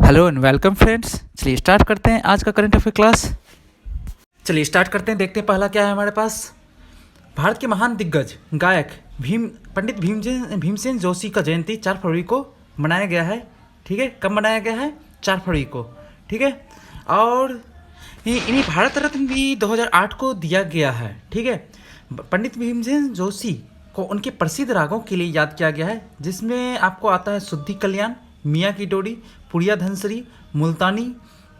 Hello and welcome friends. चलिए start करते हैं आज का करंट अफेयर क्लास। चलिए स्टार्ट करते हैं, देखते हैं पहला क्या है हमारे पास। भारत के महान दिग्गज गायक पंडित भीमसेन जोशी का जयंती 4 फरवरी को मनाया गया है। ठीक है, कब मनाया गया है? 4 फरवरी को। ठीक है, और इन्हें भारत रत्न भी 2008 को दिया गया है। ठीक है, पंडित भीमसेन जोशी को उनके प्रसिद्ध रागों के लिए याद किया गया है, जिसमें आपको आता है शुद्धि कल्याण, मियाँ की डोरी, पुड़िया धनसरी, मुल्तानी,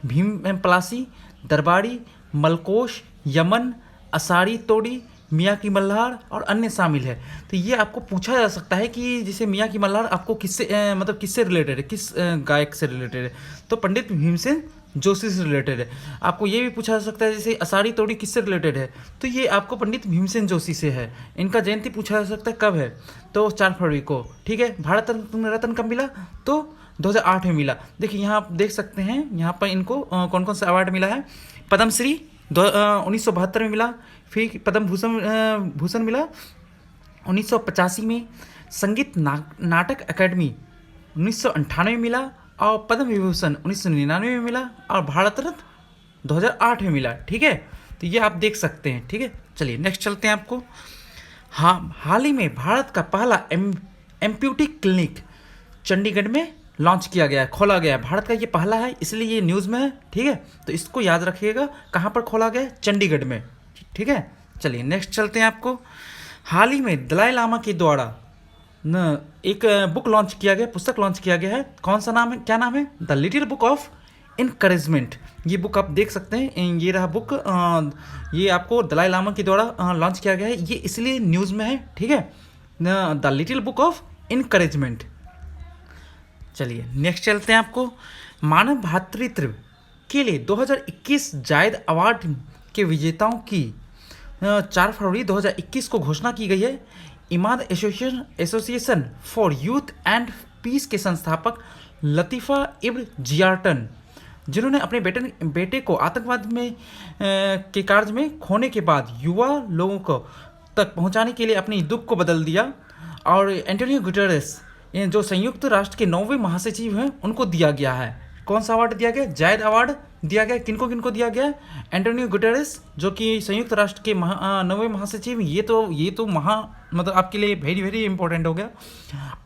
भीम पलासी, दरबारी, मलकोश, यमन, असारी तोड़ी, मियाँ की मल्हार और अन्य शामिल है। तो ये आपको पूछा जा सकता है कि जैसे मियाँ की मल्हार आपको किससे मतलब किससे रिलेटेड है, किस गायक से रिलेटेड है? तो पंडित भीमसेन जोशी से रिलेटेड है। आपको ये भी पूछा जा सकता है जैसे असारी तोड़ी किससे रिलेटेड है, तो ये आपको पंडित भीमसेन जोशी से है। इनका जयंती पूछा जा सकता है कब है, तो 4 फरवरी को। ठीक है, भारत रत्न कब मिला? तो 2008 में मिला। देखिए यहाँ आप देख सकते हैं, यहाँ पर इनको कौन कौन सा अवार्ड मिला है। पद्मश्री 1972 में मिला, फिर पद्म भूषण मिला 1985 में, संगीत नाटक अकादमी 1998 में मिला, और पद्म विभूषण 1999 में मिला, और भारत रत्न 2008 में मिला। ठीक है, तो ये आप देख सकते हैं। ठीक है, चलिए नेक्स्ट चलते हैं आपको। हाँ, हाल ही में भारत का पहला एम्प्यूटी क्लिनिक चंडीगढ़ में लॉन्च किया गया है, खोला गया है। भारत का ये पहला है, इसलिए ये न्यूज़ में है। ठीक है, तो इसको याद रखिएगा, कहाँ पर खोला गया है? चंडीगढ़ में। ठीक है, चलिए नेक्स्ट चलते हैं आपको। हाल ही में दलाई लामा के द्वारा न एक बुक लॉन्च किया गया, पुस्तक लॉन्च किया गया है। कौन सा नाम है, क्या नाम है? The little book of encouragement. ये बुक आप देख सकते हैं, ये रहा बुक। ये आपको दलाई लामा के द्वारा लॉन्च किया गया है, ये इसलिए न्यूज़ में है। ठीक है, the little book of encouragement. चलिए नेक्स्ट चलते हैं आपको। मानव भ्रातृत्व के लिए 2021 जायद अवार्ड के विजेताओं की 4 फरवरी 2021 को घोषणा की गई है। Imad Association for Youth and Peace के संस्थापक लतीफ़ा इब्न जियारटन, जिन्होंने अपने बेटे को आतंकवाद में के कार्य में खोने के बाद युवा लोगों को तक पहुंचाने के लिए अपनी दुख को बदल दिया। और एंटोनियो गुटेरेस, जो संयुक्त राष्ट्र के 9वें महासचिव हैं, उनको दिया गया है। कौन सा अवार्ड दिया गया? जायद अवार्ड दिया गया। किनको किनको दिया गया? एंटोनियो गुटेरेस, जो कि संयुक्त राष्ट्र के 9वें महासचिव। ये तो मतलब आपके लिए वेरी वेरी इंपॉर्टेंट हो गया।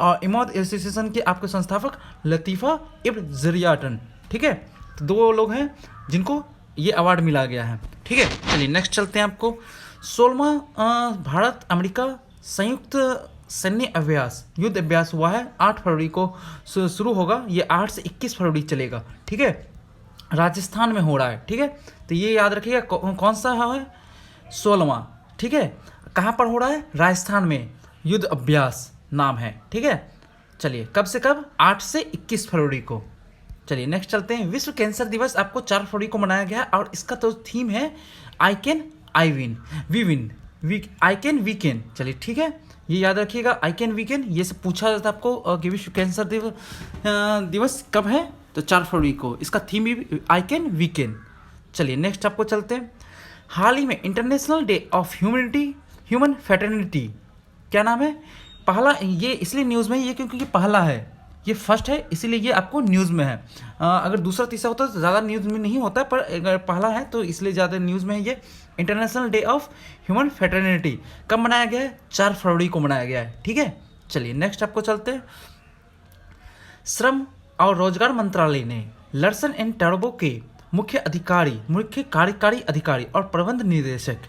और इमाद एसोसिएशन के आपके संस्थापक लतीफ़ा इब्न जियारटन। ठीक है, तो 2 लोग हैं जिनको ये अवार्ड मिला गया है। ठीक है, चलिए नेक्स्ट चलते हैं आपको। 16वां भारत अमेरिका संयुक्त सैन्य अभ्यास, युद्ध अभ्यास हुआ है। 8 फरवरी को शुरू होगा, ये 8 से 21 फरवरी चलेगा। ठीक है, राजस्थान में हो रहा है। ठीक है, तो ये याद रखिएगा कौन सा है? 16वां। ठीक है, कहाँ पर हो रहा है? राजस्थान में युद्ध अभ्यास नाम है। ठीक है, चलिए कब से कब? 8 से 21 फरवरी को। चलिए नेक्स्ट चलते हैं। विश्व कैंसर दिवस आपको 4 फरवरी को मनाया गया, और इसका तो थीम है I can I win, we win, I can we can. चलिए ठीक है, ये याद रखिएगा, आई कैन वी कैन। ये सब पूछा जाता है आपको कि विश्व कैंसर दिवस कब है? तो 4 फरवरी को। इसका थीम भी आई कैन वी कैन। चलिए नेक्स्ट आपको चलते हैं। हाल ही में international day of human fraternity, क्या नाम है? पहला, ये इसलिए न्यूज़ में है ये क्योंकि ये पहला है, ये फर्स्ट है, इसीलिए ये आपको न्यूज़ में है। अगर दूसरा तीसरा होता तो ज़्यादा न्यूज़ में नहीं होता, पर अगर पहला है तो इसलिए ज़्यादा न्यूज़ में है। ये international day of human fraternity कब मनाया गया है? 4 फरवरी को मनाया गया है। ठीक है, चलिए नेक्स्ट आपको चलते हैं। श्रम और रोजगार मंत्रालय ने लर्सन एंड टर्बो के मुख्य कार्यकारी अधिकारी और प्रबंध निदेशक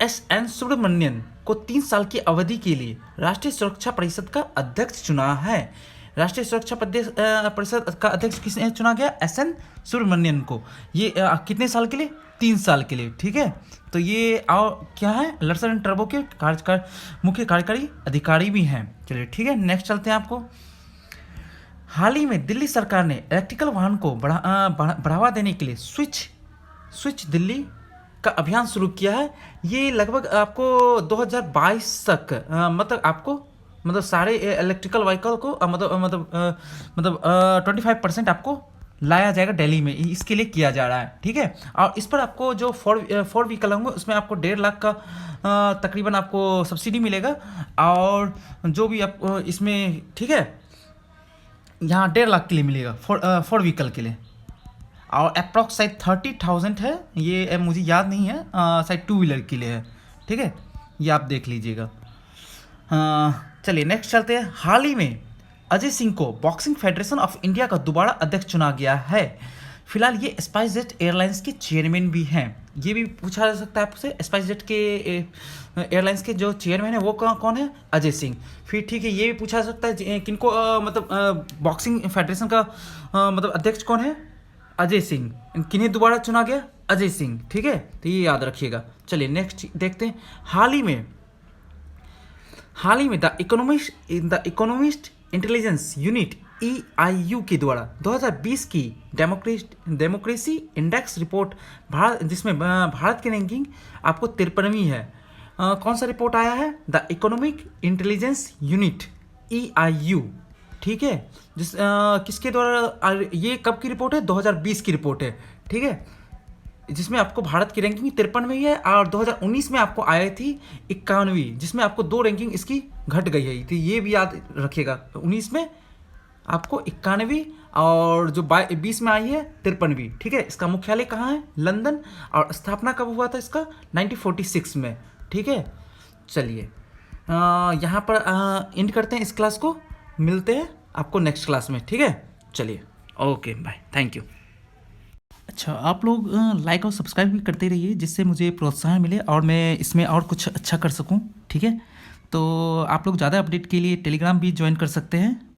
SN सुब्रमण्यन को 3 साल की अवधि के लिए राष्ट्रीय सुरक्षा परिषद का अध्यक्ष चुना है। राष्ट्रीय सुरक्षा परिषद का अध्यक्ष किसने चुना गया? SN सुब्रमण्यन को। ये कितने साल के लिए? 3 साल के लिए। ठीक है, तो ये क्या है? लर्सन एंड टर्बो के मुख्य कार्यकारी अधिकारी भी हैं। चलिए ठीक है, नेक्स्ट चलते हैं आपको। हाल ही में दिल्ली सरकार ने इलेक्ट्रिकल वाहन को बढ़ावा देने के लिए स्विच दिल्ली का अभियान शुरू किया है। ये लगभग आपको 2022 तक मतलब सारे इलेक्ट्रिकल व्हीकल को 25% आपको लाया जाएगा दिल्ली में, इसके लिए किया जा रहा है। ठीक है, और इस पर आपको जो फोर व्हीकल होंगे उसमें आपको 1.5 लाख का तकरीबन आपको सब्सिडी मिलेगा। और जो भी आप इसमें, ठीक है, यहाँ 1.5 लाख के लिए मिलेगा, फोर व्हीकल के लिए, और अप्रॉक्स शायद 30,000 है, ये मुझे याद नहीं है, शायद 2 व्हीलर के लिए है। ठीक है, ये आप देख लीजिएगा। चलिए नेक्स्ट चलते हैं। हाल ही में अजय सिंह को बॉक्सिंग फेडरेशन ऑफ इंडिया का दोबारा अध्यक्ष चुना गया है। फिलहाल ये स्पाइसजेट एयरलाइंस के चेयरमैन भी हैं। ये भी पूछा जा सकता है आपसे, स्पाइसजेट के एयरलाइंस के जो चेयरमैन है वो कौन है? अजय सिंह। फिर ठीक है, ये भी पूछा जा सकता है किनको मतलब बॉक्सिंग फेडरेशन का मतलब अध्यक्ष कौन है? अजय सिंह। किन्हें दोबारा चुना गया? अजय सिंह। ठीक है, तो ये याद रखिएगा। चलिए नेक्स्ट देखते हैं। हाल ही में the economist intelligence unit EIU के द्वारा 2020 की डेमोक्रेसी इंडेक्स रिपोर्ट भारत, जिसमें भारत की रैंकिंग आपको 53वीं है। कौन सा रिपोर्ट आया है? The economic intelligence unit EIU। ठीक है, किसके द्वारा? ये कब की रिपोर्ट है? 2020 की रिपोर्ट है। ठीक है, जिसमें आपको भारत की रैंकिंग 53वीं है, और 2019 में आपको आई थी 51वीं, जिसमें आपको 2 रैंकिंग इसकी घट गई है। तो ये भी याद रखिएगा, 19 में आपको 91वीं, और जो 20 में आई है 53वीं। ठीक है, इसका मुख्यालय कहाँ है? लंदन। और स्थापना कब हुआ था इसका? 1946 में। ठीक है, चलिए यहाँ पर एंड करते हैं इस क्लास को। मिलते हैं आपको नेक्स्ट क्लास में। ठीक है, चलिए, ओके बाय, थैंक यू। अच्छा, आप लोग लाइक और सब्सक्राइब भी करते रहिए, जिससे मुझे प्रोत्साहन मिले और मैं इसमें और कुछ अच्छा कर सकूं। ठीक है, तो आप लोग ज़्यादा अपडेट के लिए टेलीग्राम भी ज्वाइन कर सकते हैं।